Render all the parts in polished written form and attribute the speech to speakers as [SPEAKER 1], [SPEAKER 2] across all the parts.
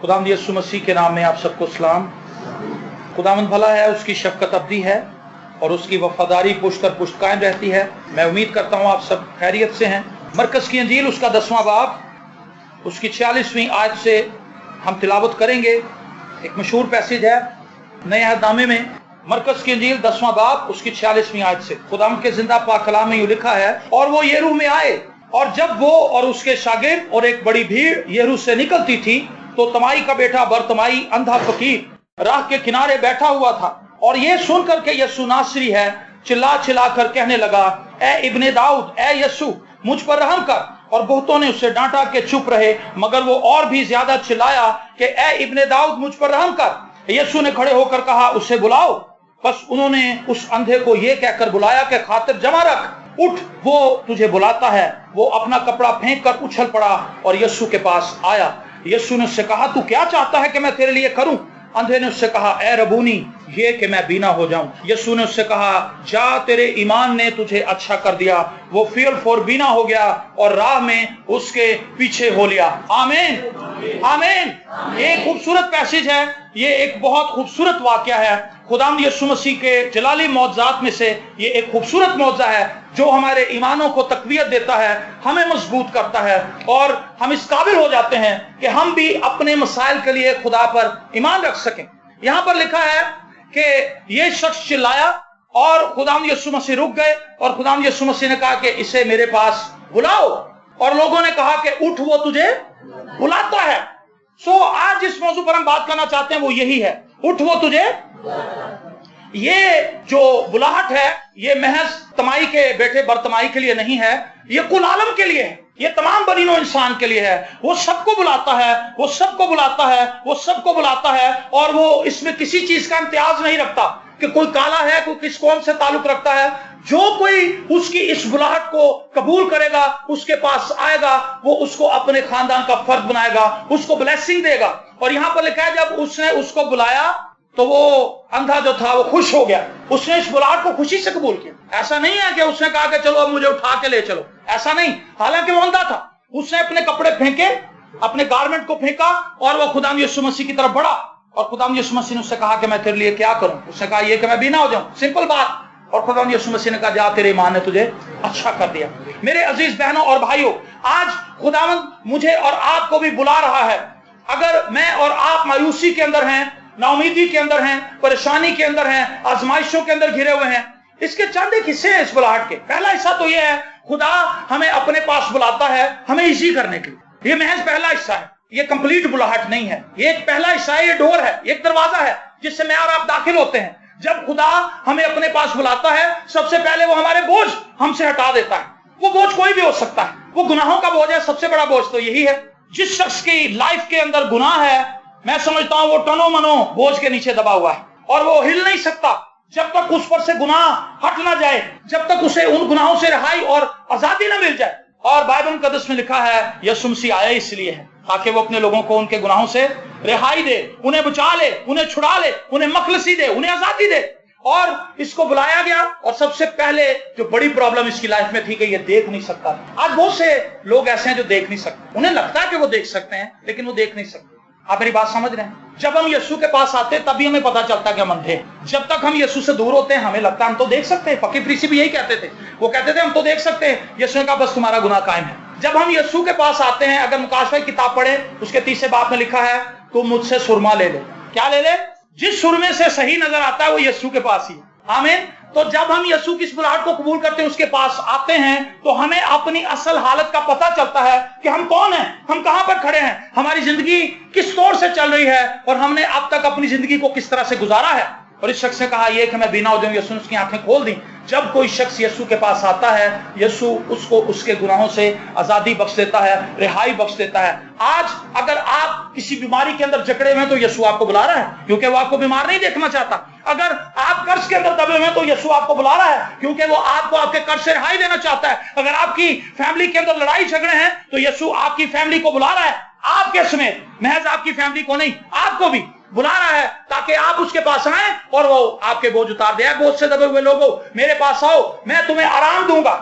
[SPEAKER 1] खुदावंद यीशु मसीह के नाम में आप सबको सलाम। खुदावंद भला है, उसकी शफकत अब्दी है और उसकी वफादारी पुश्त दर पुश्त कायम रहती है। मैं उम्मीद करता हूँ आप सब खैरियत से हैं। मरकज़ की अंजील उसका 10वां बाब उसकी 46वीं आयत से हम तिलावत करेंगे। एक मशहूर पैसेज है नए अहदनामे में, मरकज़ की अंजील 10वां बाब उसकी 46वीं आयत से खुदावंद के जिंदा पाक कलाम में यूं लिखा है, और वो यरूह में आए, और जब वो और उसके शागिर्द और एक बड़ी भीड़ यरूह से निकलती थी तो तमाई का बेटा बरतमाई अंधा फकीर राह के किनारे बैठा हुआ था, और ये सुनकर के यीशु नासरी है चिल्ला चिल्ला कर कहने लगा, ए इब्ने दाऊद, ए यीशु मुझ पर रहम कर। और बहुतों ने उससे डांटा के चुप रहे, मगर वो और भी ज्यादा चिल्लाया कि ए इब्ने दाऊद मुझ पर रहम कर। यीशु ने खड़े होकर कहा, उसे बुलाओ। बस उन्होंने उस अंधे को ये कहकर बुलाया कि खातिर जमा रख, उठ, वो तुझे बुलाता है। वो अपना कपड़ा फेंक कर उछल पड़ा और यीशु के पास आया। यीशु ने उससे कहा, तू क्या चाहता है कि मैं तेरे लिए करूं? अंधे ने उससे कहा, ए रबूनी, ये कि मैं बीना हो जाऊं। यीशु ने उससे कहा, जा, तेरे ईमान ने तुझे अच्छा कर दिया। वो फिर बीना हो गया और राह में उसके पीछे हो लिया। आमीन, आमीन। ये खूबसूरत पैसेज है, ये एक बहुत खूबसूरत वाकया है। खुदावंद यीशु मसीह के जलाली मौजज़ात में से ये एक खूबसूरत मौजज़ा है जो हमारे ईमानों को तक़वियत देता है, हमें मजबूत करता है और हम इस काबिल हो जाते हैं कि हम भी अपने मसाइल के लिए खुदा पर ईमान रख सकें। यहाँ पर लिखा है कि ये शख्स चिल्लाया और खुदावंद यीशु मसीह रुक गए, और खुदावंद यीशु मसीह ने कहा कि इसे मेरे पास बुलाओ। और लोगों ने कहा कि उठ, वो तुझे बुलाता है। आज जिस मौजू पर हम बात करना चाहते हैं वो यही है, उठ, वो तुझे। ये जो बुलाहट है ये महज तमाई के बेटे बरतमाई के लिए नहीं है, ये कुल आलम के लिए है, ये तमाम बनीनो इंसान के लिए है। वो सबको बुलाता है, वो सबको बुलाता है, वो सबको बुलाता है, और वो इसमें किसी चीज का इम्तियाज नहीं रखता कि कोई काला है, कोई किस कौम से ताल्लुक रखता है। जो कोई उसकी इस बुलाहट को कबूल करेगा, उसके पास आएगा, वो उसको अपने खानदान का फर्द बनाएगा, उसको ब्लेसिंग देगा। और यहां पर लिखा है, जब उसने उसको बुलाया तो वो अंधा जो था वो खुश हो गया, उसने इस बुलाहट को खुशी से कबूल किया। ऐसा नहीं है कि उसने कहा कि चलो अब मुझे उठा के ले चलो, ऐसा नहीं। हालांकि वो अंधा था, उसने अपने कपड़े फेंके, अपने गारमेंट को फेंका और वो खुदावंद यीशु मसीह की तरफ बढ़ा। और खुदावंद यीशु मसीह ने उससे कहा कि मैं तेरे लिए क्या करूं? उसने कहा, ये कि मैं बीना हो जाऊं, सिंपल बात। और खुदावंद यीशु मसीह ने कहा, जा, तेरे ईमान ने तुझे अच्छा कर दिया। मेरे अजीज बहनों और भाइयों, आज खुदावंद मुझे और आपको भी बुला रहा है। अगर मैं और आप मायूसी के अंदर हैं, नाउमीदी के अंदर हैं, परेशानी के अंदर हैं, आजमाइशों के अंदर घिरे हुए हैं, इसके चंद एक हिस्से हैं इस बुलाहट के। पहला हिस्सा तो यह है, खुदा हमें अपने पास बुलाता है हमें इजी करने के लिए। ये महज पहला हिस्सा है, ये कंप्लीट बुलाहट नहीं है। ये एक पहला हिस्सा है, ये डोर है, एक दरवाजा है जिससे मैं और आप दाखिल होते हैं। जब खुदा हमें अपने पास बुलाता है, सबसे पहले वो हमारे बोझ हमसे हटा देता है। वो बोझ कोई भी हो सकता है, वो गुनाहों का बोझ है। सबसे बड़ा बोझ तो यही है, जिस शख्स की लाइफ के अंदर गुनाह है, मैं समझता हूं वो टनो मनो बोझ के नीचे दबा हुआ है और वो हिल नहीं सकता जब तक उस पर से गुनाह हट ना जाए, जब तक उसे उन गुनाहों से रिहाई और आजादी ना मिल जाए। और बाइबल मुकद्दस में लिखा है, यीशु मसीह आया इसलिए है ताकि वो अपने लोगों को उनके गुनाहों से रिहाई दे, उन्हें बचा ले, उन्हें छुड़ा ले, उन्हें मखलसी दे, उन्हें आजादी दे। और इसको बुलाया गया, और सबसे पहले जो बड़ी प्रॉब्लम इसकी लाइफ में थी कि ये देख नहीं सकता। आज बहुत से लोग ऐसे हैं जो देख नहीं सकते, उन्हें लगता है कि वो देख सकते हैं लेकिन वो देख नहीं सकते। आप मेरी बात समझ रहे हैं? जब हम यीशु के पास आते हैं तभी हमें पता चलता है कि हम अंधे हैं। जब तक हम यीशु से दूर होते हैं हमें लगता है हम तो देख सकते हैं। फकीर फरीसी भी यही कहते थे, वो कहते थे हम तो देख सकते हैं। यीशु ने कहा, बस तुम्हारा गुनाह कायम है। जब हम यीशु के पास आते हैं, अगर मुकाशवा की किताब पढ़े उसके 30 बाब में लिखा है, तुम मुझसे सुरमा ले ले। क्या ले ले? जिस सुरमे से सही नजर आता है वो यीशु के पास ही है। आमीन। तो जब हम यीशु की इस बुलाहट को कबूल करते हैं, उसके पास आते हैं, तो हमें अपनी असल हालत का पता चलता है कि हम कौन हैं, हम कहां पर खड़े हैं, हमारी जिंदगी किस तौर से चल रही है और हमने अब तक अपनी जिंदगी को किस तरह से गुजारा है। और इस शख्स ने कहा, ये कि मैं बीना हो जाऊं। यीशु ने उसकी आंखें खोल दी। जब कोई शख्स यीशु के पास आता है, यीशु उसको उसके गुनाहों से आजादी बख्श देता है, रिहाई बख्श देता है। आज अगर आप किसी बीमारी के अंदर जकड़े हुए हैं तो यीशु आपको बुला रहा है, क्योंकि वो आपको बीमार नहीं देखना चाहता। अगर आप कर्ज के अंदर दबे हुए हैं तो यीशु आपको बुला रहा है, क्योंकि वो आपको आपके कर्ज से रिहाई देना चाहता है। अगर आपकी फैमिली के अंदर लड़ाई झगड़े हैं तो यीशु आपकी फैमिली को बुला रहा है, आपके समेत, महज आपकी फैमिली को नहीं, आपको भी बुला रहा है, ताकि आप उसके पास आए और वो आपके बोझ उतार दे। बोझ से दबे हुए लोगों, मेरे पास आओ, मैं तुम्हें आराम दूंगा।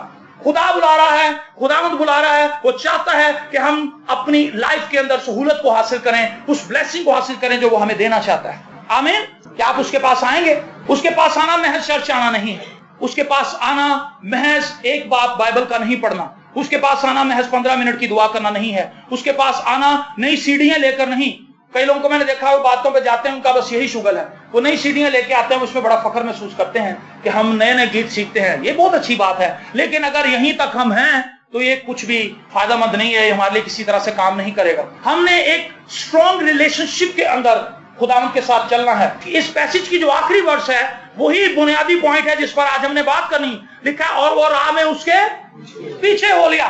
[SPEAKER 1] खुदा बुला रहा है, खुदावंद बुला रहा है। वो चाहता है कि हम अपनी लाइफ के अंदर सहूलत को हासिल करें, उस ब्लेसिंग को हासिल करें जो वो हमें देना चाहता है। आमीन। क्या आप उसके पास आएंगे? उसके पास आना महज चर्च आना नहीं है, उसके पास आना महज एक बात बाइबल का नहीं पढ़ना, उसके पास आना महज 15 मिनट की दुआ करना नहीं है, उसके पास आना नई सीढ़ियां लेकर नहीं। कई लोगों को मैंने देखा है वो बातों पे जाते हैं, उनका बस यही शुगल है, वो नई सीढ़ियां लेके आते हैं, उसमें बड़ा फख्र महसूस करते हैं कि हम नए नए गीत सीखते हैं। ये बहुत अच्छी बात है, लेकिन अगर यहीं तक हम हैं तो ये कुछ भी फायदेमंद नहीं है, हमारे लिए किसी तरह से काम नहीं करेगा। हमने एक स्ट्रॉन्ग रिलेशनशिप के अंदर खुदावंद के साथ चलना है। इस पैसेज की जो आखिरी वर्ष है वही बुनियादी पॉइंट है जिस पर आज हमने बात करनी। लिखा है और वो राह में उसके पीछे हो लिया।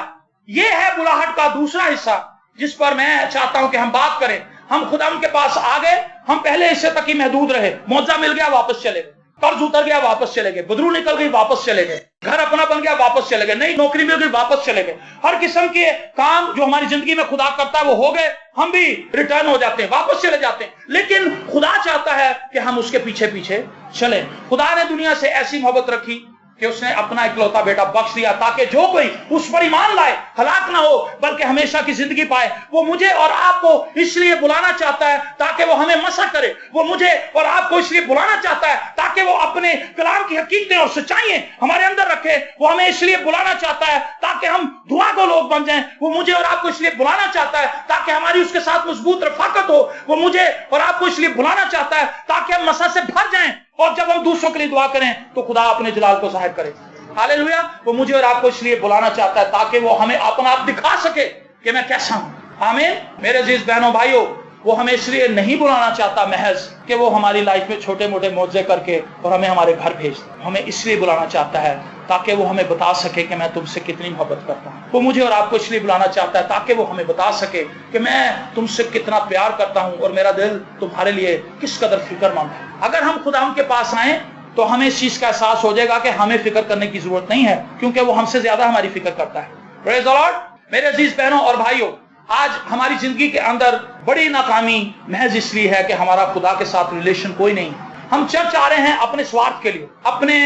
[SPEAKER 1] ये है बुलाहट का दूसरा हिस्सा जिस पर मैं चाहता हूं कि हम बात करें। हम खुदावंद के पास आ गए, हम पहले हिस्से तक ही महदूद रहे। मौजा मिल गया, वापस चले गए, कर्ज उतर गया, वापस चले गए, बदरू निकल गई, वापस चले गए, घर अपना बन गया, वापस चले गए, नई नौकरी मिल गई, वापस चले गए। हर किस्म के काम जो हमारी जिंदगी में खुदा करता है वो हो गए, हम भी रिटर्न हो जाते हैं, वापस चले जाते हैं। लेकिन खुदा चाहता है कि हम उसके पीछे पीछे चले। खुदा ने दुनिया से ऐसी मोहब्बत रखी कि उसने अपना इकलौता बेटा बख्श दिया ताकि जो कोई उस पर ईमान लाए हलाक ना हो बल्कि हमेशा की जिंदगी पाए। वो मुझे और आपको इसलिए बुलाना चाहता है ताकि वो हमें मसा करे। वो मुझे और आपको इसलिए बुलाना चाहता है ताकि वो अपने कलाम की हकीकतें और सच्चाइयां हमारे अंदर रखे। वो हमें इसलिए बुलाना चाहता है ताकि हम दुआ को लोग बन जाएं। वो मुझे और आपको इसलिए बुलाना चाहता है ताकि हमारी उसके साथ मजबूत रफाकत हो। वो मुझे और आपको इसलिए बुलाना चाहता है ताकि हम मसा से भर जाएं और जब हम दूसरों के लिए दुआ करें तो खुदा अपने जलाल को जाहिर करे। हालेलुया। वो मुझे और आपको इसलिए बुलाना चाहता है ताकि वो हमें अपना आप दिखा सके कि मैं कैसा हूं। आमीन। मेरे अजीज बहनों भाइयों, वो हमें इसलिए नहीं बुलाना चाहता महज कि वो हमारी लाइफ में छोटे मोटे मौजे करके और हमें हमारे घर भेज दे। हमें इसलिए बुलाना चाहता है ताकि वो हमें बता सके कि मैं तुमसे कितनी मोहब्बत करता हूं। वो मुझे और आपको इसलिए बुलाना चाहता है ताकि वो हमें बता सके कि मैं तुमसे कितना प्यार करता हूं और मेरा दिल तुम्हारे लिए किस कदर फिक्रमंद है। अगर हम खुदा के पास आए तो हमें इस चीज का एहसास हो जाएगा कि हमें फिक्र करने की जरूरत नहीं है क्योंकि वो हमसे ज्यादा हमारी फिक्र करता है। Praise the Lord. मेरे अजीज बहनों और भाइयों, आज हमारी जिंदगी के अंदर बड़ी नाकामी महज इसलिए है कि हमारा खुदा के साथ रिलेशन कोई नहीं। हम चर्च आ रहे हैं अपने स्वार्थ के लिए, अपने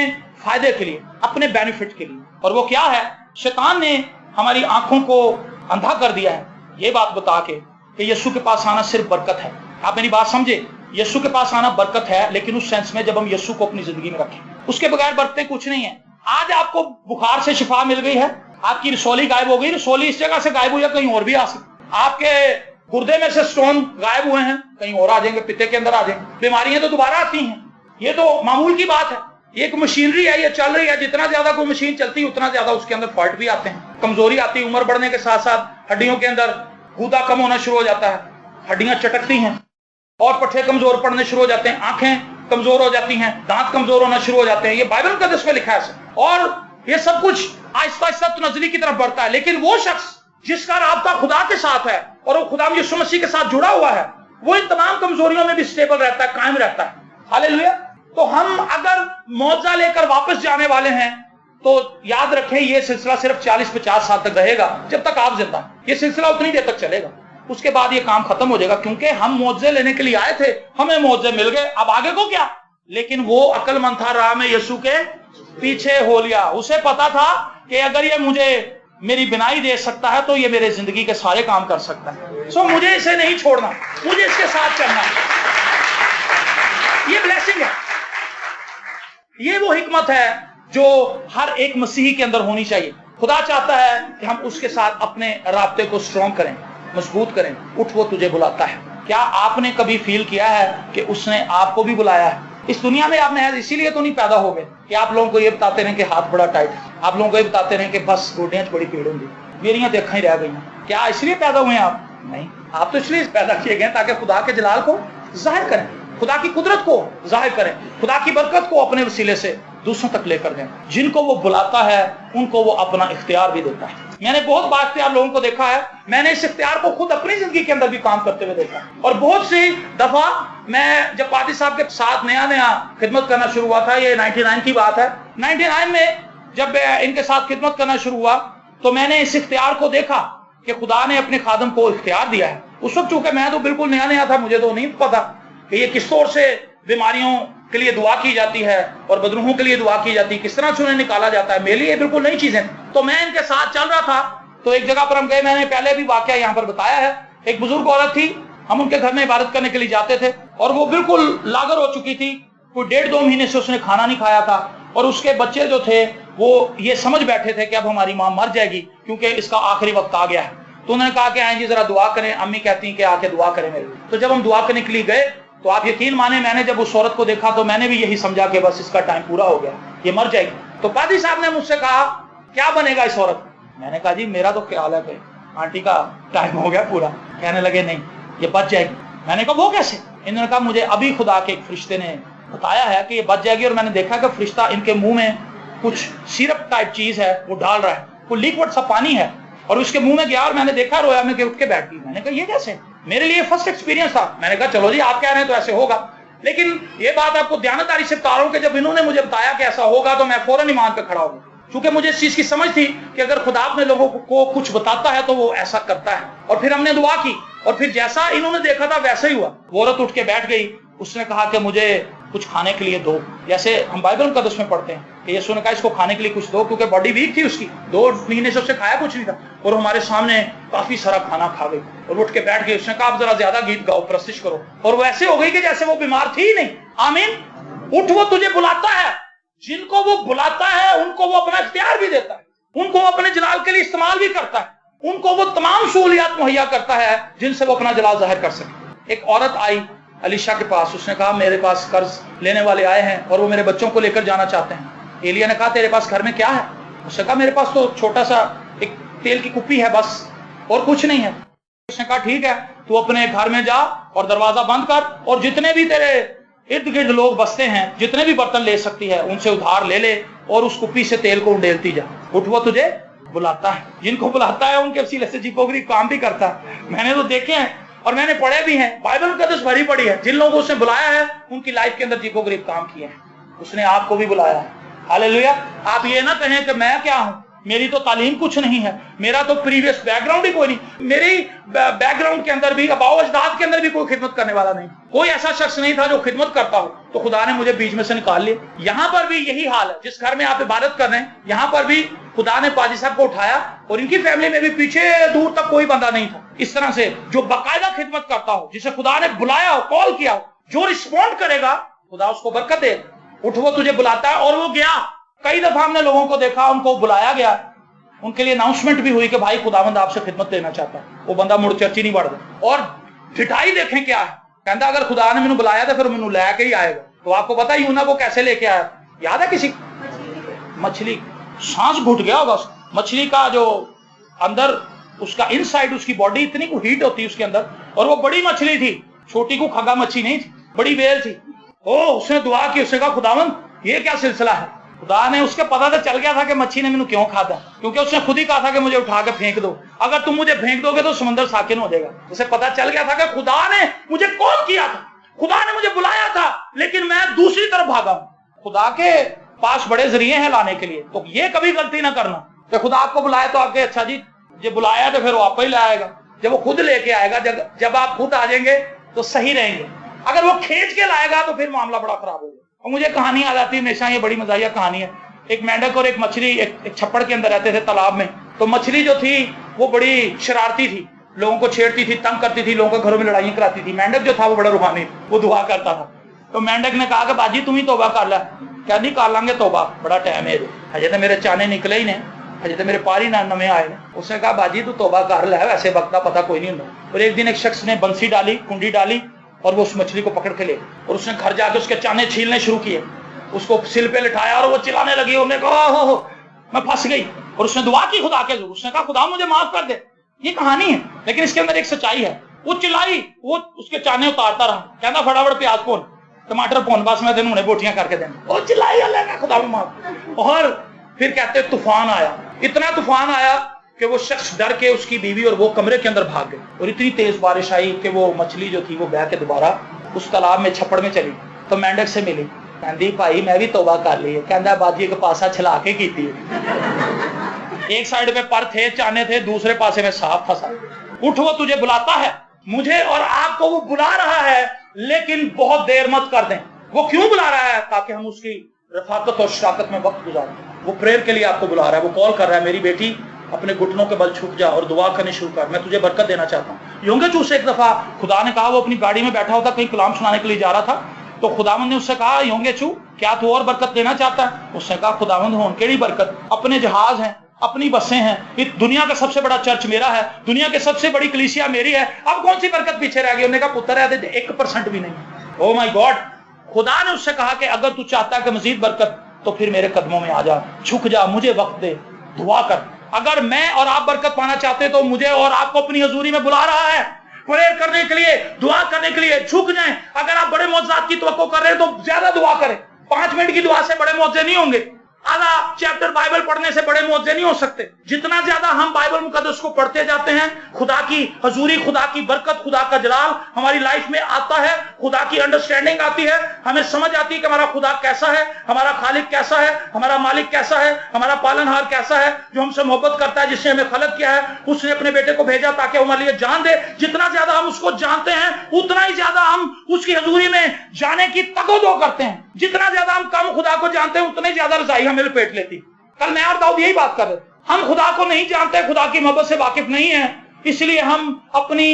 [SPEAKER 1] फायदे के लिए, अपने बेनिफिट के लिए। और वो क्या है? शैतान ने हमारी आंखों को अंधा कर दिया है ये बात बता के कि यीशु के पास आना सिर्फ बरकत है। आप मेरी बात समझे, यीशु के पास आना बरकत है, लेकिन उस सेंस में जब हम यीशु को अपनी जिंदगी में रखें। उसके बगैर बरकतें कुछ नहीं है। आज आपको बुखार से शिफा मिल गई है, आपकी रसोली गायब हो गई, रसोली इस जगह से गायब हुई है, कहीं और भी आ सकती। आपके गुर्दे में से स्टोन गायब हुए हैं, कहीं और आ जाएंगे, पित्ते के अंदर आ जाएंगे। बीमारियां तो दोबारा आती हैं, ये तो मामूल की बात है। ये एक मशीनरी है, ये चल रही है। जितना ज्यादा कोई मशीन चलती है उतना ज्यादा उसके अंदर फॉल्ट भी आते हैं, कमजोरी आती है। उम्र बढ़ने के साथ साथ हड्डियों के अंदर गूदा कम होना शुरू हो जाता है, हड्डियां चटकती हैं और पट्टे कमजोर पड़ने शुरू हो जाते हैं, आंखें कमजोर हो जाती हैं, दांत कमजोर होना शुरू हो जाते हैं। ये बाइबल का जिसमें लिखा है। और ये सब कुछ आहिस्ता आहिस्ता तो नजरी की तरफ बढ़ता है। लेकिन वो शख्स जिसका राब्ता खुदा के साथ है और वो खुदा यीशु मसीह के साथ जुड़ा हुआ है, वो इन तमाम कमजोरियों में भी स्टेबल रहता है, कायम रहता है। हालेलुया। तो हम अगर मौजा लेकर वापस जाने वाले हैं तो याद रखें ये सिलसिला सिर्फ 40-50 साल तक रहेगा, जब तक आप जिंदा हैं। ये सिलसिला उतनी देर तक चलेगा, उसके बाद ये काम खत्म हो जाएगा। क्योंकि हम मौजे लेने के लिए आए थे, हमें मौजे मिल गए, अब आगे को क्या? लेकिन वो अक्लमंद था, राह में यीशु के पीछे हो लिया। उसे पता था कि अगर ये मुझे मेरी बिनाई दे सकता है तो ये मेरे जिंदगी के सारे काम कर सकता है। सो मुझे इसे नहीं छोड़ना, मुझे इसके साथ चलना। ये ब्लेसिंग है, ये वो हिकमत है जो हर एक मसीही के अंदर होनी चाहिए। खुदा चाहता है कि हम उसके साथ अपने राब्ते को स्ट्रॉन्ग करें, मजबूत करें। उठ वो तुझे बुलाता है। क्या आपने कभी फील किया है कि उसने आपको भी बुलाया है? इस दुनिया में आपने इसीलिए तो नहीं पैदा हो गए कि आप लोगों को ये बताते रहे कि हाथ बड़ा टाइट है, आप लोगों को ये बताते रहे कि बस गोडियां बड़ी पीड़ होंगी, मेरी देखा ही रह गई। क्या इसलिए पैदा हुए आप? नहीं, आप तो इसलिए पैदा किए गए ताकि खुदा के जलाल को जाहिर करें, खुदा की कुदरत को जाहिर करें, खुदा की बरकत को अपने वसीले से दूसरों तक लेकर दें। जिनको वो बुलाता है उनको वो अपना इख्तियार भी देता है। मैंने बहुत बाख्तियार लोगों को देखा है, मैंने इस इख्तियार को खुद अपनी जिंदगी के अंदर भी काम करते हुए देखा। और बहुत सी दफा मैं जब पादी साहब के साथ नया नया खिदमत करना शुरू हुआ था, ये 99 की बात है, 99 में जब इनके साथ खिदमत करना शुरू हुआ तो मैंने इस इख्तियार को देखा कि खुदा ने अपने खादम को इख्तियार दिया है। उस वक्त चूंकि मैं तो बिल्कुल नया नया था, मुझे तो नहीं पता कि ये किस तौर से बीमारियों के लिए दुआ की जाती है और बदरूहों के लिए दुआ की जाती है, किस तरह से उन्हें निकाला जाता है। मेरे लिए बिल्कुल नई चीजें। तो मैं इनके साथ चल रहा था, तो एक जगह पर हम गए, मैंने पहले भी वाकया यहाँ पर बताया है। एक बुजुर्ग औरत थी, हम उनके घर में इबादत करने के लिए जाते थे, और वो बिल्कुल लागर हो चुकी थी, कोई 1.5-2 महीने से उसने खाना नहीं खाया था, और उसके बच्चे जो थे वो ये समझ बैठे थे कि अब हमारी माँ मर जाएगी क्योंकि इसका आखिरी वक्त आ गया है। तो उन्होंने कहा कि आए जी जरा दुआ करें, अम्मी कहती हैं कि आके दुआ करें मेरे लिए। तो जब हम दुआ करने के लिए गए तो आप यकीन माने, मैंने जब उस औरत को देखा तो मैंने भी यही समझा कि बस इसका टाइम पूरा हो गया, ये मर जाएगी। तो पादी साहब ने मुझसे कहा क्या बनेगा इस औरत? मैंने कहा जी मेरा तो ख्याल है कि आंटी का टाइम हो गया पूरा। कहने लगे नहीं, ये बच जाएगी। मैंने कहा वो कैसे? इन्होंने कहा मुझे अभी खुदा के एक फरिश्ते ने बताया है कि ये बच जाएगी, और मैंने देखा कि फरिश्ता इनके मुंह में कुछ सिरप टाइप चीज है वो डाल रहा है, वो लिक्विड सा पानी है, और उसके मुंह में गया और मैंने देखा, रोया में उठ के बैठ गई। मैंने कहा ये कैसे? मेरे लिए फर्स्ट एक्सपीरियंस था। मैंने कहा चलो जी आप कह रहे हैं तो ऐसे होगा, लेकिन ये बात आपको ध्यानदारी से बता रहा हूं कि जब इन्होंने मुझे बताया कि ऐसा होगा तो मैं फौरन ईमान पे खड़ा हो गया, क्योंकि मुझे इस चीज की समझ थी कि अगर खुदा अपने लोगों को कुछ बताता है तो वो ऐसा करता है। और फिर हमने दुआ की, और फिर जैसा इन्होंने देखा था वैसा ही हुआ। वो औरत उठ के बैठ गई, उसने कहा कि मुझे कुछ खाने के लिए दो, जैसे हम बाइबल मुकद्दस में पढ़ते हैं कि यीशु ने कहा इसको खाने के लिए कुछ दो, क्योंकि बॉडी वीक थी उसकी, 2 महीने से उससे खाया कुछ नहीं था, और हमारे सामने काफी सारा खाना खा गई और उठ के बैठ गई। उसने कहा आप जरा ज्यादा गीत गाओ, प्रस्तिश करो, और वो ऐसे हो गई कि जैसे वो बीमार थी ही नहीं। आमीन। उठ, वो तुझे बुलाता है, जिनको वो बुलाता है उनको वो अपना इख्तियार भी देता है, उनको वो अपने जलाल के लिए इस्तेमाल भी करता है, उनको वो तमाम सहूलियात मुहैया करता है जिनसे वो अपना जलाल जाहिर कर सके। एक औरत आई अलीशा के पास, उसने कहा मेरे पास कर्ज लेने वाले आए हैं और वो मेरे बच्चों को लेकर जाना चाहते हैं। एलिया ने कहा तेरे पास घर में क्या है? उसने कहा मेरे पास तो छोटा सा एक तेल की कुप्पी है बस, और कुछ नहीं है। उसने कहा ठीक है, तू अपने घर में जा और दरवाजा बंद कर, और जितने भी तेरे इर्द गिर्द लोग बसते हैं, जितने भी बर्तन ले सकती है उनसे उधार ले ले, और उस कुप्पी से तेल को उंडेलती जा। उठ, वो तुझे बुलाता है। जिनको बुलाता है उनके वसीले से जीपोगरी काम भी करता है। मैंने तो देखे हैं और मैंने पढ़े भी हैं, बाइबल मुकद्दस भरी पड़ी है, जिन लोगों को उसने बुलाया है उनकी लाइफ के अंदर जीपोगरीब काम किए हैं। उसने आपको भी बुलाया है। हालेलुया। आप ये ना कहें कि मैं क्या हूं, मेरी तो तालीम कुछ नहीं है, मेरा तो प्रीवियस बैकग्राउंड ही कोई नहीं, मेरी बैकग्राउंड के अंदर भी, अबाव अजदाद के अंदर भी कोई खिदमत करने वाला नहीं, कोई ऐसा शख्स नहीं था जो खिदमत करता हो, तो खुदा ने मुझे बीच में से निकाल लिया। यहां पर भी यही हाल है, जिस घर में आप इबादत कर रहे हैं, यहां पर भी खुदा ने पाजी साहब को उठाया, और इनकी फैमिली में भी पीछे दूर तक कोई बंदा नहीं था इस तरह से जो बाकायदा खिदमत करता हो, जिसे खुदा ने बुलाया हो, कॉल किया हो, जो रिस्पॉन्ड करेगा खुदा उसको बरकत दे। उठ, वो तुझे बुलाता है। और वो गया। कई दफा हमने लोगों को देखा, उनको बुलाया गया, उनके लिए अनाउंसमेंट भी हुई कि भाई खुदावंद आपसे खिदमत लेना चाहता है, वो बंदा मुड़ चर्ची नहीं बढ़ता। और ढिठाई देखें क्या है, कहता अगर खुदा ने मैंने बुलाया था फिर मैंने लेके ही आएगा। तो आपको पता यूना को कैसे लेके आया, याद है किसी? मछली, सांस घुट गया होगा मछली का, जो अंदर उसका इनसाइड उसकी बॉडी इतनी को हीट होती है उसके अंदर, और वो बड़ी मछली थी, छोटी को खगा मच्छी नहीं थी, बड़ी वेल थी। ओ, उसने दुआ की, उसने कहा खुदावंद ये क्या सिलसिला है? खुदा ने, उसके पता तो चल गया था कि मच्छी ने मैंने क्यों खाता, क्योंकि उसने खुद ही कहा था कि मुझे उठा के फेंक दो, अगर तुम मुझे फेंक दोगे तो समंदर साकिन हो जाएगा। उसे पता चल गया था कि खुदा ने मुझे कॉल किया था, खुदा ने मुझे बुलाया था, लेकिन मैं दूसरी तरफ भागा हूं। खुदा के पास बड़े जरिए हैं लाने के लिए, तो ये कभी गलती ना करना कि खुदा आपको बुलाए तो आपके अच्छा जी ये बुलाया तो फिर वो आप ही ले आएगा। जब वो खुद लेके आएगा, जब आप खुद आ जाएंगे तो सही रहेंगे। अगर वो खींच के लाएगा तो फिर मामला बड़ा खराब होगा। और मुझे कहानी आ जाती है हमेशा, ये बड़ी मजाहिया कहानी है। एक मेंढक और एक मछली एक छप्पड़ के अंदर रहते थे तालाब में। तो मछली जो थी वो बड़ी शरारती थी, लोगों को छेड़ती थी, तंग करती थी, लोगों के घरों में लड़ाइयां कराती थी। मेंढक जो था वो बड़ा रूहानी, वो दुआ करता था। तो मेंढक ने कहा कि बाजी तुम ही तौबा कर ला। क्या नहीं कर लांगे तौबा, बड़ा टाइम है, हजे तो मेरे चाने निकले ही ने, हजे तो मेरे पार ही ना नवे आए ने। उसने कहा बाजी तू तौबा कर ला, वैसे वक्त का पता कोई नहीं होता। और एक दिन एक शख्स ने बंसी डाली, कुंडी डाली, और वो उस मछली को पकड़ के ले, और उसने घर जाके उसके चाने छीलने शुरू किए, उसको सिल पे लिटाया और वो चिल्लाने लगी। उसने कहा हो मैं फंस गई, और उसने दुआ की खुदा के। उसने कहा खुदा मुझे माफ कर दे। ये कहानी है, लेकिन इसके अंदर एक सच्चाई है। वो चिल्लाई, वो उसके चाने उतारता रहा, कहना फटाफट प्याज पोन, टमाटर पोन, बस मैं तेन हुणे बोटियां करके देना। वो चिल्लाई, अल्लाह का खुदा में माफ। और फिर कहते तूफान आया, इतना तूफान आया कि वो शख्स डर के, उसकी बीवी और वो कमरे के अंदर भाग गए। और इतनी तेज बारिश आई कि वो मछली जो थी वो बह के दोबारा उस तालाब में छप्पड़ में चली। तो मेंढक से मिली, कहती भाई मैं भी तौबा कर ली है। कहता बाजी एक पासा छिला के की थी, एक साइड पे पर थे, चाने थे, दूसरे पासे में सांप फंसा। उठ, वो तुझे बुलाता है, मुझे और आपको वो बुला रहा है, लेकिन बहुत देर मत कर दें। वो क्यों बुला रहा है? ताकि हम उसकी रफाकत और शराकत में वक्त गुजारें। वो प्रेयर के लिए आपको बुला रहा है, वो कॉल कर रहा है, मेरी बेटी अपने घुटनों के बल झुक जा और दुआ करनी शुरू कर, मैं तुझे बरकत देना चाहता हूँ। योंगेचू से एक दफा खुदा ने कहा, वो अपनी गाड़ी में बैठा होता, कहीं कलाम सुनाने के लिए जा रहा था, तो खुदावंद ने उससे कहा, योंगेचू क्या तू और बरकत देना चाहता है? उसने कहा, खुदावंद होन केड़ी बरकत, अपने जहाज हैं, अपनी बसें हैं, इस दुनिया का सबसे बड़ा चर्च मेरा है, दुनिया की सबसे बड़ी कलीसिया मेरी है, अब कौन सी बरकत पीछे रह गई? उन्होंने कहा, पुत्र है 1% भी नहीं। ओ माय गॉड, खुदा ने उससे कहा कि अगर तू चाहता है कि मजीद बरकत, तो फिर मेरे कदमों में आ जा, झुक जा, मुझे वक्त दे, दुआ कर। अगर मैं और आप बरकत पाना चाहते तो मुझे और आपको अपनी हजूरी में बुला रहा है, प्रेयर करने के लिए, दुआ करने के लिए, झुक जाएं। अगर आप बड़े मौजज़ात की तवक्को कर रहे हैं तो ज्यादा दुआ करें। 5 मिनट की दुआ से बड़े मौजे नहीं होंगे, आधा चैप्टर बाइबल पढ़ने से बड़े मौजे नहीं हो सकते। जितना ज्यादा हम बाइबल मुकद्दस को पढ़ते जाते हैं, खुदा की हजूरी, खुदा की बरकत, खुदा का जलाल हमारी लाइफ में आता है, खुदा की अंडरस्टैंडिंग आती है, हमें समझ आती है कि हमारा खुदा कैसा है, हमारा खालिक कैसा है, हमारा मालिक कैसा है, हमारा पालनहार कैसा है, जो हमसे मोहब्बत करता है, जिसने हमें खलक किया है, उसने अपने बेटे को भेजा ताकि हमारे लिए जान दे। जितना ज्यादा हम उसको जानते हैं, उतना ही ज्यादा हम उसकी हजूरी में जाने की तगोदो करते हैं। जितना ज्यादा हम कम खुदा को जानते हैं, उतनी ज्यादा रजाई हमें लपेट लेती। कल मैं और दाऊद यही बात कर रहे थे, हम खुदा को नहीं जानते, खुदा की मोहब्बत से वाकिफ नहीं है, इसलिए हम अपनी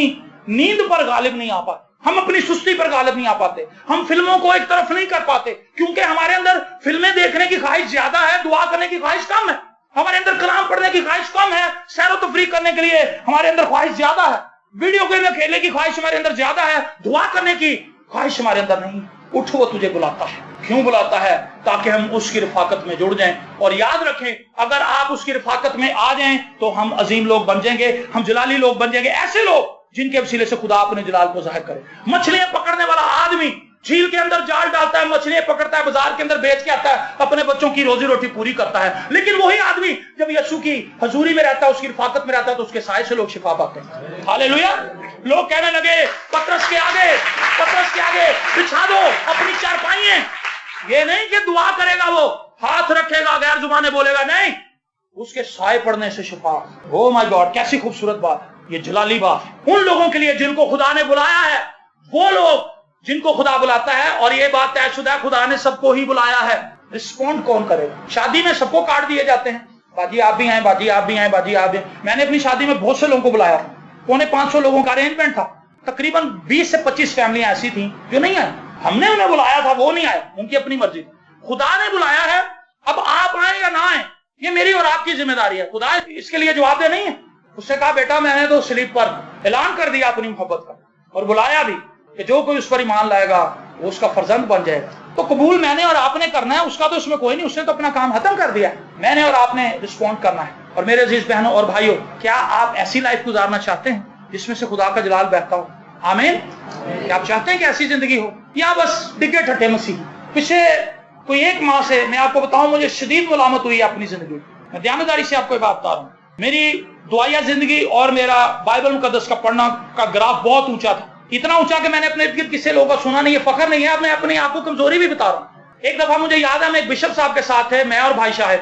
[SPEAKER 1] नींद पर गालिब नहीं आ पाते, हम अपनी सुस्ती पर गालिब नहीं आ पाते, हम फिल्मों को एक तरफ नहीं कर पाते, क्योंकि हमारे अंदर फिल्में देखने की ख्वाहिश ज्यादा है, दुआ करने की ख्वाहिश कम है। हमारे अंदर कलाम पढ़ने की ख्वाहिश कम है, सैर व तफरीह करने के लिए हमारे अंदर ख्वाहिश ज्यादा है, वीडियो गेम में खेलने की ख्वाहिश हमारे अंदर ज्यादा है, दुआ करने की ख्वाहिश हमारे अंदर नहीं। उठ, वो तुझे बुलाता है। क्यों बुलाता है? ताकि हम उसकी रफाकत में जुड़ जाएं। और याद रखें, अगर आप उसकी रफाकत में आ जाएं तो हम अजीम लोग बन जाएंगे, हम जलाली लोग बन जाएंगे, ऐसे लोग जिनके वसीले से खुदा अपने जलाल को जाहिर करे। मछलियां पकड़ने वाला आदमी झील के अंदर जाल डालता है, मछलियां पकड़ता है, बाजार के अंदर बेच के आता है, अपने बच्चों की रोजी रोटी पूरी करता है। लेकिन वही आदमी जब यीशु की हजूरी में रहता है, उसकी रफाकत में रहता है, तो उसके साय से लोग शिफा पाते हैं। हालेलुया। लोग कहने लगे, पतरस के आगे बिछा दो अपनी चारपाइयां। ये नहीं कि दुआ करेगा, वो हाथ रखेगा, गैर जुबाने बोलेगा, नहीं, उसके साय पड़ने से शिफा। ओ माय गॉड, कैसी खूबसूरत बात, ये जलाली बात उन लोगों के लिए जिनको खुदा ने बुलाया है, वो लोग जिनको खुदा बुलाता है। और ये बात तयशुदा, खुदा ने सबको ही बुलाया है। रिस्पॉन्ड कौन करेगा? शादी में सबको कार्ड दिए जाते हैं, बाजी आप भी आए, बाजी आप भी आए, बाजी आप भी। मैंने अपनी शादी में बहुत से लोगों को बुलाया, 450 लोगों का अरेंजमेंट था, तकरीबन 20 से 25 फैमिलियां ऐसी थी जो नहीं आए। हमने उन्हें बुलाया था, वो नहीं आए, उनकी अपनी मर्जी। खुदा ने बुलाया है, अब आप आए या ना आए, ये मेरी और आपकी जिम्मेदारी है। खुदा इसके लिए जवाब दे नहीं है। उससे कहा, बेटा मैंने तो स्लीप पर ऐलान कर दिया अपनी मोहब्बत का, और बुलाया भी कि जो कोई उस पर ईमान लाएगा वो उसका फर्जंद बन जाएगा। तो कबूल मैंने और आपने करना है, उसका तो इसमें कोई नहीं, उसने तो अपना काम खत्म कर दिया। मैंने और आपने रिस्पॉन्ड करना है। और मेरे अजीज बहनों और भाइयों, क्या आप ऐसी लाइफ गुजारना चाहते हैं जिसमें से खुदा का जलाल बहता हो? आमीन। क्या आप चाहते हैं कि ऐसी जिंदगी हो, या बस डिगे ठट्टे मसीह? पिछले कोई 1 माह से मैं आपको बताऊं, मुझे शदीद मुलामत हुई है अपनी जिंदगी। मैं ध्यानदारी से आपको बात बता रहा हूं। मेरी दुआया जिंदगी और मेरा बाइबल मुकद्दस का पढ़ना का ग्राफ बहुत ऊंचा था, इतना ऊंचा कि मैंने अपने इर्द गिर्द किसी लोगों का सुना नहीं है। फखर नहीं है, मैं अपनी आपको कमजोरी भी बता रहा हूं। एक दफा मुझे याद है, मैं एक बिशप साहब के साथ थे, मैं और भाई शाहिद।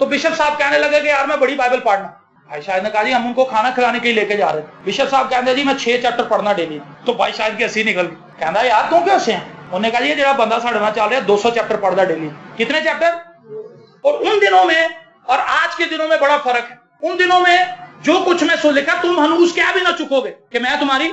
[SPEAKER 1] तो बिशप साहब कहने लगे कि यार मैं बड़ी बाइबल पढ़ना। भाई शाहिद ने कहा, जी हम उनको खाना खिलाने के लिए लेके जा रहे थे। बिशप साहब कहते जी मैं 6 चैप्टर पढ़ना डेली। तो भाई शाहिद की हंसी निकल गई, कहता यार तू क्यों हंसे? उन्होंने कहा, जी जो बंदा साढ़े नाल चल रहा है 200 चैप्टर पढ़ता डेली। कितने चैप्टर? और उन दिनों में और आज के दिनों में बड़ा फर्क है। उन दिनों में जो कुछ मैं सुन लिखा, तुम हनूस क्या भी ना चुकोगे कि मैं तुम्हारी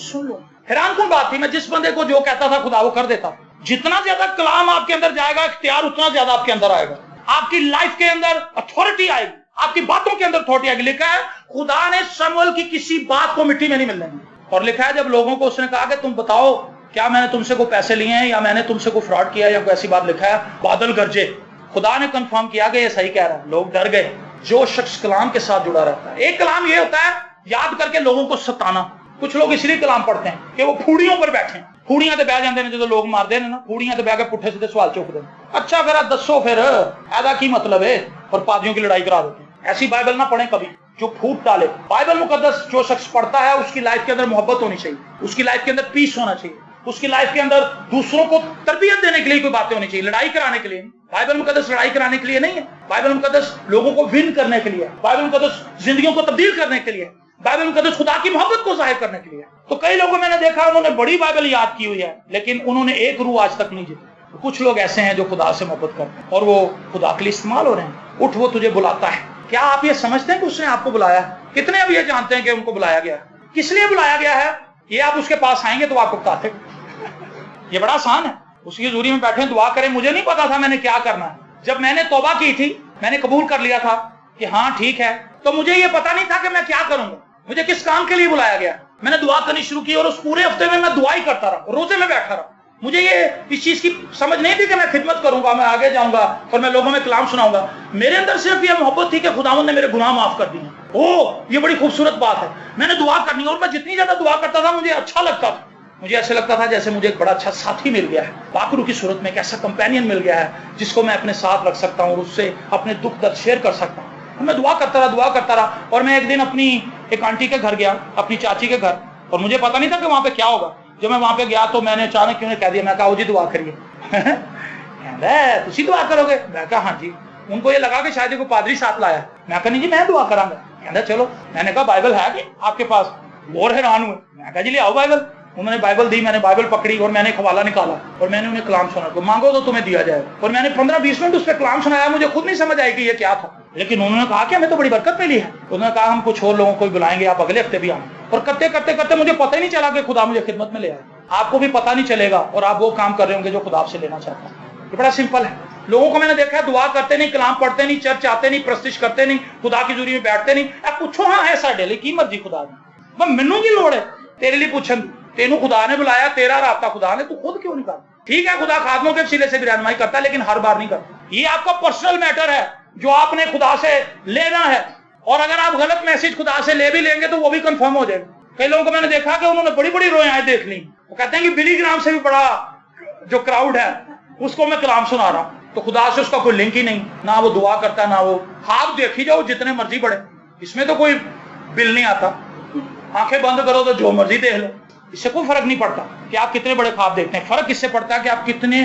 [SPEAKER 1] सुन लो। हैरान कौन बात थी, मैं जिस बंदे को जो कहता था खुदा वो कर देता। जितना ज्यादा कलाम आपके अंदर जाएगा, इख्तियार उतना ज्यादा आपके अंदर आएगा, आपकी लाइफ के अंदर अथॉरिटी आएगी, आपकी बातों के अंदर अथॉरिटी आएगी। लिखा है खुदा ने शमूएल की किसी बात को मिट्टी में नहीं मिलने दी। और लिखा है जब लोगों को उसने कहा कि तुम बताओ क्या मैंने तुमसे कोई पैसे लिए हैं या मैंने तुमसे कोई फ्रॉड किया या कोई ऐसी बात, लिखा है बादल गरजे। खुदा ने कंफर्म किया कि ये सही कह रहा है। लोग डर गए। जो शख्स कलाम के साथ जुड़ा रहता है, एक कलाम ये होता है याद करके लोगों को सताना। कुछ लोग इसलिए कलाम पढ़ते हैं कि वो फूड़ियों पर बैठे, फूड़ियां तो बह जाते हैं जो लोग मारते हैं ना, फूड़ियां तो बह के पुट्ठे सीधे सवाल चुकते हैं। अच्छा फिर दसो फिर ऐदा की मतलब है, और पादियों की लड़ाई करा देते हैं। ऐसी बाइबल ना पढ़े कभी जो फूट डाले। बाइबल मुकद्दस जो शख्स पढ़ता है उसकी लाइफ के अंदर मोहब्बत होनी चाहिए, उसकी लाइफ के अंदर पीस होना चाहिए, उसकी लाइफ के अंदर दूसरों को तरबियत देने के लिए कोई बातें होनी चाहिए, लड़ाई कराने के लिए। बाइबल मुकद्दस लड़ाई कराने के लिए नहीं है। बाइबल मुकद्दस लोगों को विन करने के लिए, बाइबल मुकद्दस जिंदगियों को तब्दील करने के लिए, बाइबल मुकद्दस खुदा की मोहब्बत को जाहिर करने के लिए। तो कई लोगों मैंने देखा उन्होंने बड़ी बाइबल याद की हुई है, लेकिन उन्होंने एक रूह आज तक नहीं जीती। कुछ लोग ऐसे हैं जो खुदा से मोहब्बत करते हैं और वो खुदा के लिए इस्तेमाल हो रहे हैं। उठ, वो तुझे बुलाता है। क्या आप ये समझते हैं कि उसने आपको बुलाया? कितने अब ये जानते हैं कि उनको बुलाया गया? किस लिए बुलाया गया है? ये आप उसके पास आएंगे तो आपको बताते। ये बड़ा आसान है। उसकी हज़ूरी में बैठे दुआ करें। मुझे नहीं पता था मैंने क्या करना है। जब मैंने तौबा की थी, मैंने कबूल कर लिया था कि हाँ ठीक है, तो मुझे ये पता नहीं था कि मैं क्या करूंगा, मुझे किस काम के लिए बुलाया गया। मैंने दुआ करनी शुरू की और उस पूरे हफ्ते में मैं दुआ ही करता रहा, रोजे में बैठा रहा। मुझे ये इस चीज की समझ नहीं थी कि मैं खिदमत करूंगा, मैं आगे जाऊंगा और मैं लोगों में कलाम सुनाऊंगा। मेरे अंदर सिर्फ ये मोहब्बत थी कि खुदावंद ने मेरे गुनाह माफ कर दिए। ओह, ये बड़ी खूबसूरत बात है। मैंने दुआ करनी और मैं जितनी ज्यादा दुआ करता था मुझे अच्छा लगता था। मुझे ऐसे लगता था जैसे मुझे एक बड़ा अच्छा साथी मिल गया है, पाकरू की सूरत में एक ऐसा कंपेनियन मिल गया है जिसको मैं अपने साथ रख सकता हूँ और उससे अपने दुख दर्द शेयर कर सकता हूँ। मैं दुआ करता रहा और मैं एक दिन अपनी एक आंटी के घर गया, अपनी चाची के घर, और मुझे पता नहीं था कि वहां पे क्या होगा। जब मैं वहां पे गया तो मैंने अचानक उन्हें कह दिया, मैं कहा जी दुआ करिए। कहता तुसी दुआ करोगे? मैं कहा हाँ जी। उनको ये लगा कि शायद कोई पादरी साथ लाया। मैं कहा नहीं जी, मैं दुआ करांगा। कहता चलो। मैंने कहा बाइबल है कि आपके पास? और हैरान हुए। मैं कहा जी ले आओ बाइबल। उन्होंने बाइबल दी, मैंने बाइबल पकड़ी और मैंने हवाला निकाला और मैंने उन्हें कलाम सुना। तो मांगो तो तुम्हें दिया जाए। और मैंने 15-20 मिनट उस पर कलाम सुनाया। मुझे खुद नहीं समझ आई कि ये क्या था, लेकिन उन्होंने कहा कि हमें तो बड़ी बरकत मिली है। उन्होंने कहा हम कुछ और लोगों को बुलाएंगे, आप अगले हफ्ते भी आए। और करते करते मुझे पता ही नहीं चला कि खुदा मुझे खिदमत में ले आए। आपको भी पता नहीं चलेगा और आप वो काम कर रहे होंगे जो खुदा आपसे लेना चाहता है। ये बड़ा सिंपल है। लोगों को मैंने देखा है दुआ करते नहीं, कलाम पढ़ते नहीं, चर्च आते नहीं, प्रस्तिश करते नहीं, खुदा की हज़ूरी में बैठते नहीं। आप पूछो हाँ है साडे लिए की मर्जी खुदा ने, मैनू की लोड़ है तेरे लिए पूछन? तेनू खुदा ने बुलाया, तेरा राब्ता खुदा ने, तू खुद क्यों नहीं करता? ठीक है, खुदा खादमों के वसीले से भी रहनुमाई करता है, लेकिन हर बार नहीं करता। ये आपका पर्सनल मैटर है जो आपने खुदा से लेना है। और अगर आप गलत मैसेज खुदा से ले भी लेंगे तो वो भी कंफर्म हो जाएगा। कई लोगों को मैंने देखा कि उन्होंने बड़ी बड़ी रोयाएं देख ली। वो कहते हैं कि बिली ग्राम से भी बड़ा जो क्राउड है उसको मैं कलाम सुना रहा हूं, तो खुदा से उसका कोई लिंक ही नहीं। ना वो दुआ करता, ना वो। ख्वाब देखी जाओ जितने मर्जी बड़े, इसमें तो कोई बिल नहीं आता। आंखें बंद करो तो जो मर्जी देख लो, इससे कोई फर्क नहीं पड़ता कि आप कितने बड़े ख्वाब देखते हैं। फर्क इससे पड़ता है कि आप कितने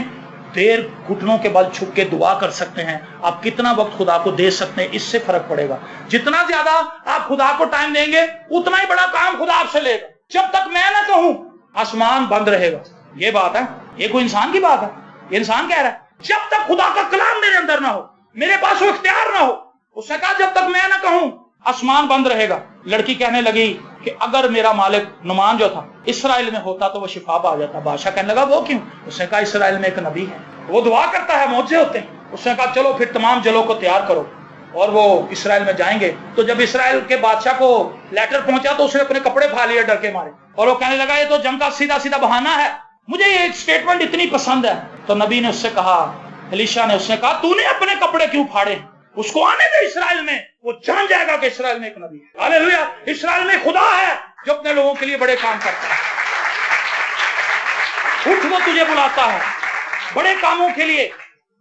[SPEAKER 1] देर घुटनों के बल छुप के दुआ कर सकते हैं, आप कितना वक्त खुदा को दे सकते हैं, इससे फर्क पड़ेगा। जितना ज्यादा आप खुदा को टाइम देंगे उतना ही बड़ा काम खुदा आपसे लेगा। जब तक मैं ना कहूं आसमान बंद रहेगा। ये बात है, ये कोई इंसान की बात है। ये इंसान कह रहा है जब तक खुदा का कलाम मेरे अंदर ना हो, मेरे पास वो इख्तियार ना हो। उसने कहा जब तक मैं ना कहूं आसमान बंद रहेगा। लड़की कहने लगी कि अगर मेरा मालिक नुमान जो था इस्राएल में होता तो वो शिफा पा जाता। बादशाह कहने लगा वो क्यों? उसने कहा इस्राएल में एक नबी है, वो दुआ करता है, मौजे होते हैं। उसने कहा चलो फिर तमाम जलों को तैयार करो और वो इस्राएल में जाएंगे। तो जब इस्राएल के बादशाह को लेटर पहुंचा तो उसने अपने कपड़े फाड़ लिए डर के मारे, और वो कहने लगा ये तो जंग का सीधा सीधा बहाना है, मुझे ये स्टेटमेंट इतनी पसंद है। तो नबी ने उससे कहा, एलीशा ने उसने कहा तूने अपने कपड़े क्यों फाड़े? उसको आने दे इस्राएल में, वो जान जाएगा कि इस्राएल में एक नबी है। हालेलुया! इस्राएल में खुदा है जो अपने लोगों के लिए बड़े काम करता है। उठ, वो तुझे बुलाता है बड़े कामों के लिए,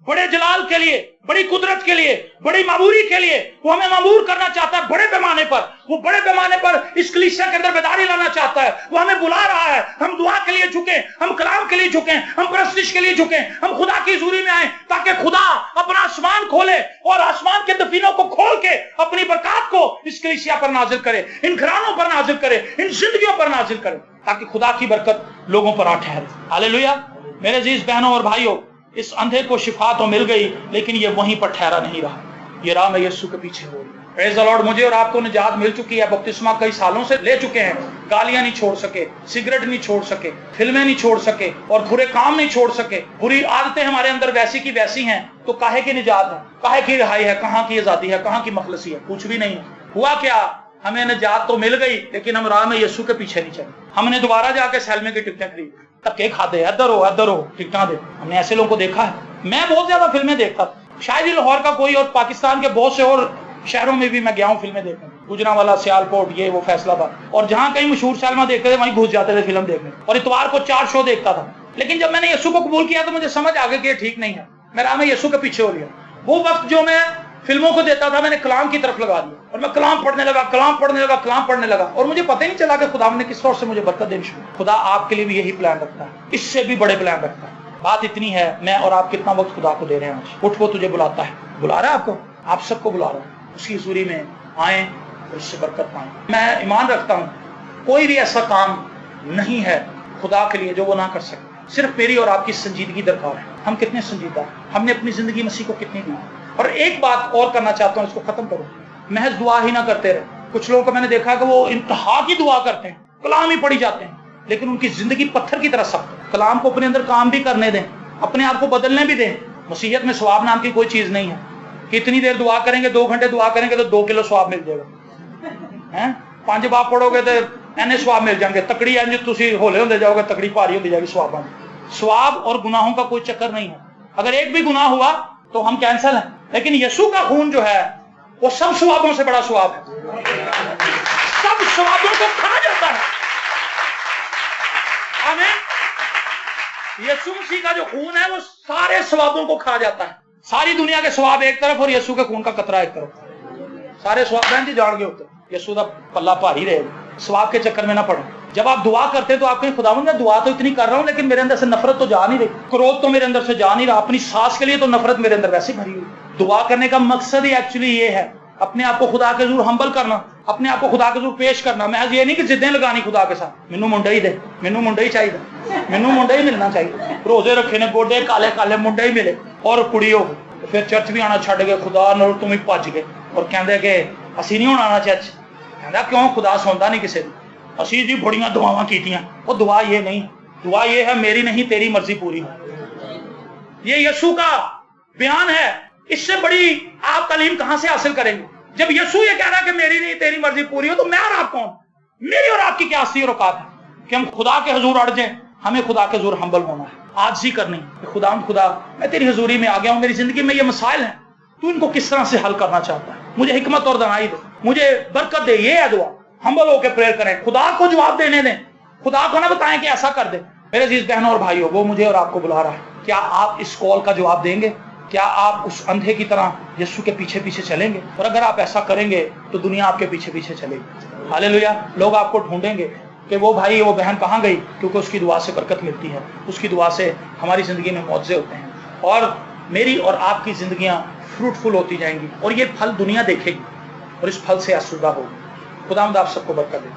[SPEAKER 1] बड़े जलाल के लिए, बड़ी कुदरत के लिए, बड़ी मामूरी के लिए। वो हमें मामूर करना चाहता है बड़े पैमाने पर। वो बड़े पैमाने पर इस कलीसिया के अंदर बेदारी लाना चाहता है। वो हमें बुला रहा है। हम दुआ के लिए झुकें, हम कलाम के लिए झुकें, हम प्रस्तिश के लिए झुकें, हम खुदा की हज़ूरी में आए ताकि खुदा अपना आसमान खोले और आसमान के दफीनों को खोल के अपनी बरकत को इस कलीसिया पर नाजिल करे, इन घरानों पर नाजिल करे, इन जिंदगियों पर नाजिल करे, ताकि खुदा की बरकत लोगों पर आ ठहरे। हालेलुया! मेरे अजीज बहनों और भाइयों, इस अंधे को शिफा तो मिल गई, लेकिन ये वहीं पर ठहरा नहीं रहा। ये राह में यीशु के पीछे हो रही। Praise the Lord! मुझे और आपको निजात मिल चुकी है। बपतिस्मा कई सालों से ले चुके हैं। गालियां नहीं छोड़ सके, सिगरेट नहीं छोड़ सके, फिल्में नहीं छोड़ सके और बुरे काम नहीं छोड़ सके। बुरी आदतें हमारे अंदर वैसी की वैसी हैं, तो काहे की निजात है, काहे की रिहाई है, कहाँ की आजादी है, कहाँ की मखलसी है? कुछ भी नहीं है। हुआ क्या? हमें निजात तो मिल गई, लेकिन हम राह में यीशु के पीछे नहीं चले। हमने दोबारा जाके सैलमे की टिकटें खरीद, धक्के खाते, इधर हो टिकटा दे। हमने ऐसे लोगों को देखा है। मैं बहुत ज्यादा फिल्में देखता था, शायद ही लाहौर का कोई और पाकिस्तान के बहुत से और शहरों में भी मैं गया हूँ फिल्में देखने। गुजरांवाला, सियालकोट, ये वो फैसलाबाद, और जहाँ कहीं मशहूर सिनेमा देखते थे वहीं घुस जाते थे फिल्म देखने। और इतवार को 4 शो देखता था। लेकिन जब मैंने यीशु को कबूल किया तो मुझे समझ आ गया कि ये ठीक नहीं है। मैं राह में यीशु के पीछे हो लिया। वो वक्त जो मैं फिल्मों को देता था मैंने कलाम की तरफ लगा दिया, और मैं कलाम पढ़ने लगा, और मुझे पता ही नहीं चला कि खुदा ने किस तौर से मुझे बरकत देनी शुरू। खुदा आपके लिए भी यही प्लान रखता है, इससे भी बड़े प्लान रखता है। बात इतनी है, मैं और आप कितना वक्त खुदा को दे रहे हैं आज। उठ, वो तुझे बुलाता है, बुला रहा है आपको, आप सबको बुला रहा है। उसकी हज़ूरी में आए और उससे बरकत पाएं। मैं ईमान रखता हूँ कोई भी ऐसा काम नहीं है खुदा के लिए जो वो ना कर सके। सिर्फ मेरी और आपकी संजीदगी दरकार है। ہم کتنے سنجیدہ ہیں, ہم نے اپنی زندگی مسیح کو کتنی دی. اور ایک بات اور کرنا چاہتا ہوں, اس کو ختم کروں. محض دعا ہی نہ کرتے رہے. کچھ لوگوں کو میں نے دیکھا کہ وہ انتہا کی دعا کرتے ہیں, کلام ہی پڑھی جاتے ہیں, لیکن ان کی زندگی پتھر کی طرح سخت ہے. کلام کو اپنے اندر کام بھی کرنے دیں, اپنے آپ کو بدلنے بھی دیں. مسیحیت میں ثواب نام کی کوئی چیز نہیں ہے کہ اتنی دیر دعا کریں گے, 2 گھنٹے دعا کریں گے تو 2 کلو ثواب مل جائے گا. 5 باب پڑھو گے تو اینے ثواب مل جائیں گے. تکڑی انج تسی ہولے ہوتے جاؤ گے, تکڑی بھاری ہوتی جائے گی ثواباں. ثواب اور گناہوں کا کوئی چکر نہیں ہے. اگر ایک بھی گناہ ہوا تو ہم کینسل ہیں, لیکن یسوع کا خون جو ہے وہ سب ثوابوں سے بڑا ثواب ہے, سب ثوابوں کو کھا جاتا ہے. آمین. یسوع مسیح کا جو خون ہے وہ سارے ثوابوں کو کھا جاتا ہے. ساری دنیا کے ثواب ایک طرف اور یسوع کے خون کا قطرہ ایک طرف. سارے ثواب بہن جی جان گے ہوتے, یسوع کا پلہ بھاری رہے گا. ثواب کے چکر میں نہ پڑیں. جب آپ دعا کرتے ہیں تو آپ کہیں خداوند میں دعا تو اتنی کر رہا ہوں لیکن میرے اندر سے نفرت تو جا نہیں رہی, کروध تو میرے اندر سے جا نہیں رہا, اپنی سانس کے لیے تو نفرت میرے اندر ویسے بھری ہوئی. دعا کرنے کا مقصد ہی ایکچولی یہ ہے, اپنے آپ کو خدا کے حضور ہمبل کرنا, اپنے آپ کو خدا کے حضور پیش کرنا. محض یہ نہیں کہ ضدیں لگانی خدا کے ساتھ, مینوں منڈا ہی دے, مینوں منڈا ہی چاہیے, مینوں منڈا ہی ملنا چاہیے. روزے رکھے نے, گوڈے کالے کالے, منڈا ہی ملے. اور کڑی ہو گئی, پھر چرچ بھی آنا چھڈ گئے, خدا نال تم ہی بھج گئے اور کہندے کہ اسی نہیں ہونا آنا چرچ. کہندا کیوں, خدا سندا نہیں کسی دی, اسی جی بڑیاں دعاواں کیتیاں. وہ دعا یہ نہیں, دعا یہ ہے میری نہیں تیری مرضی پوری ہو. یہ یسوع کا بیان ہے. اس سے بڑی آپ تعلیم کہاں سے حاصل کریں گے؟ جب یسوع یہ کہہ رہا ہے کہ میری نہیں تیری مرضی پوری ہو, تو میں اور آپ کون, میری اور آپ کی کیا حیثیت اور اوقات ہے کہ ہم خدا کے حضور اڑ جائیں؟ ہمیں خدا کے حضور ہمبل ہونا ہے, عاجزی کرنی کہ خدا میں تیری حضوری میں آ گیا ہوں, میری زندگی میں یہ مسائل ہیں, تو ان کو کس طرح سے حل کرنا چاہتا ہے, مجھے حکمت اور دانائی دے, مجھے برکت دے. یہ ہے دعا. ہمبل ہو کے پریئر کریں, خدا کو جواب دینے دیں, خدا کو نہ بتائیں کہ ایسا کر دے. میرے عزیز بہنوں اور بھائیوں, وہ مجھے اور آپ کو بلا رہا ہے. کیا آپ اس کال کا جواب دیں گے؟ کیا آپ اس اندھے کی طرح یسوع کے پیچھے پیچھے چلیں گے؟ اور اگر آپ ایسا کریں گے تو دنیا آپ کے پیچھے پیچھے چلے گی. ہاللیلویا. لوگ آپ کو ڈھونڈیں گے کہ وہ بھائی وہ بہن کہاں گئی, کیونکہ اس کی دعا سے برکت ملتی ہے, اس کی دعا سے ہماری زندگی میں معجزے ہوتے ہیں, اور میری اور آپ کی زندگیاں فروٹفل ہوتی جائیں گی, اور یہ پھل دنیا دیکھے گی اور اس پھل سے آسودہ ہوگی. خداوند آپ سب کو برکت دے.